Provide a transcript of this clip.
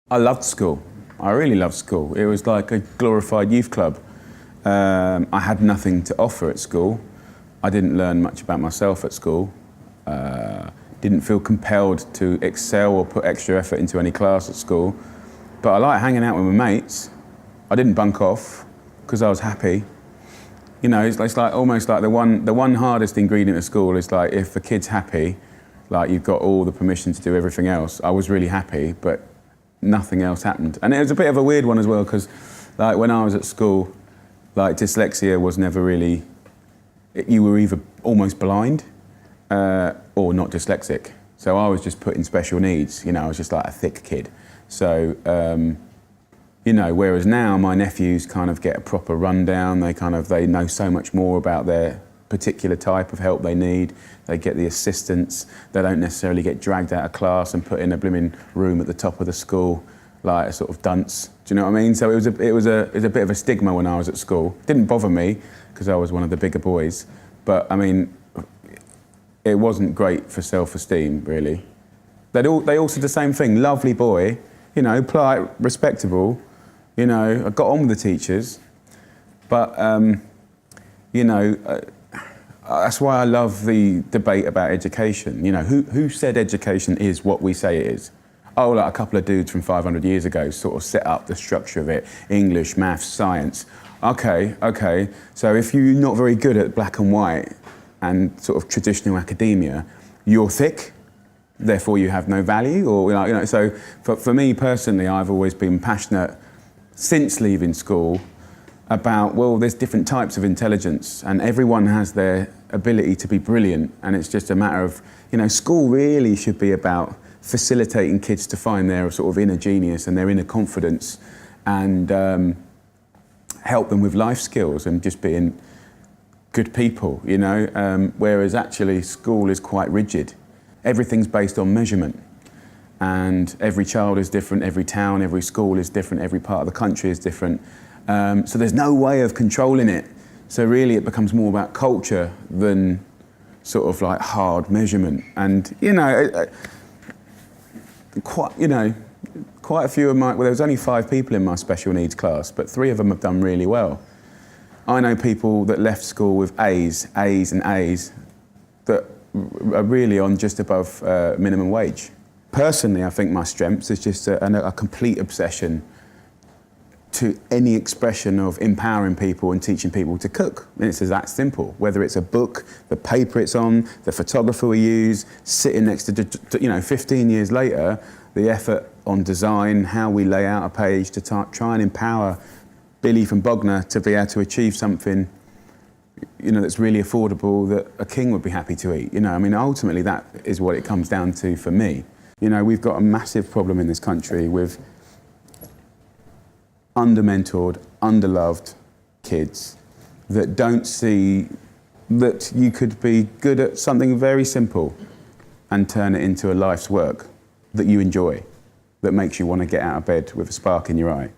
I loved school. I really loved school. It was like a glorified youth club. I had nothing to offer at school. I didn't learn much about myself at school. Didn't feel compelled to excel or put extra effort into any class at school. But I liked hanging out with my mates. I didn't bunk off because I was happy. You know, it's like almost like the one hardest ingredient of school is like if the kid's happy, like you've got all the permission to do everything else. I was really happy, but nothing else happened. And it was a bit of a weird one as well because like when I was at school, like dyslexia was never really, you were either almost blind or not dyslexic. So I was just put in special needs, you know, I was just like a thick kid. So, you know, whereas now my nephews kind of get a proper rundown, they know so much more about their particular type of help they need. They get the assistance. They don't necessarily get dragged out of class and put in a blooming room at the top of the school like a sort of dunce. Do you know what I mean? So it was a bit of a stigma when I was at school. It didn't bother me because I was one of the bigger boys, but I mean, it wasn't great for self-esteem really. They all said the same thing. Lovely boy, you know, polite, respectable. You know, I got on with the teachers, but you know. That's why I love the debate about education. You know, who said education is what we say it is? Oh, like a couple of dudes from 500 years ago sort of set up the structure of it. English, maths, science. Okay. So if you're not very good at black and white and sort of traditional academia, you're thick, therefore you have no value? Or, you know, so for me personally, I've always been passionate since leaving school about, well, there's different types of intelligence and everyone has their ability to be brilliant, and it's just a matter of, you know, school really should be about facilitating kids to find their sort of inner genius and their inner confidence and help them with life skills and just being good people, you know, whereas actually school is quite rigid. Everything's based on measurement. And every child is different, every town, every school is different, every part of the country is different. So there's no way of controlling it. So really it becomes more about culture than sort of like hard measurement. And, you know, quite a few of well, there was only 5 people in my special needs class, but 3 of them have done really well. I know people that left school with A's and A's that are really on just above minimum wage. Personally, I think my strengths is just a complete obsession to any expression of empowering people and teaching people to cook. And it's that simple. Whether it's a book, the paper it's on, the photographer we use, sitting next to, you know, 15 years later, the effort on design, how we lay out a page to try and empower Billy from Bognor to be able to achieve something, you know, that's really affordable that a king would be happy to eat. You know, I mean, ultimately that is what it comes down to for me. You know, we've got a massive problem in this country with under-mentored, under-loved kids that don't see that you could be good at something very simple and turn it into a life's work that you enjoy, that makes you want to get out of bed with a spark in your eye.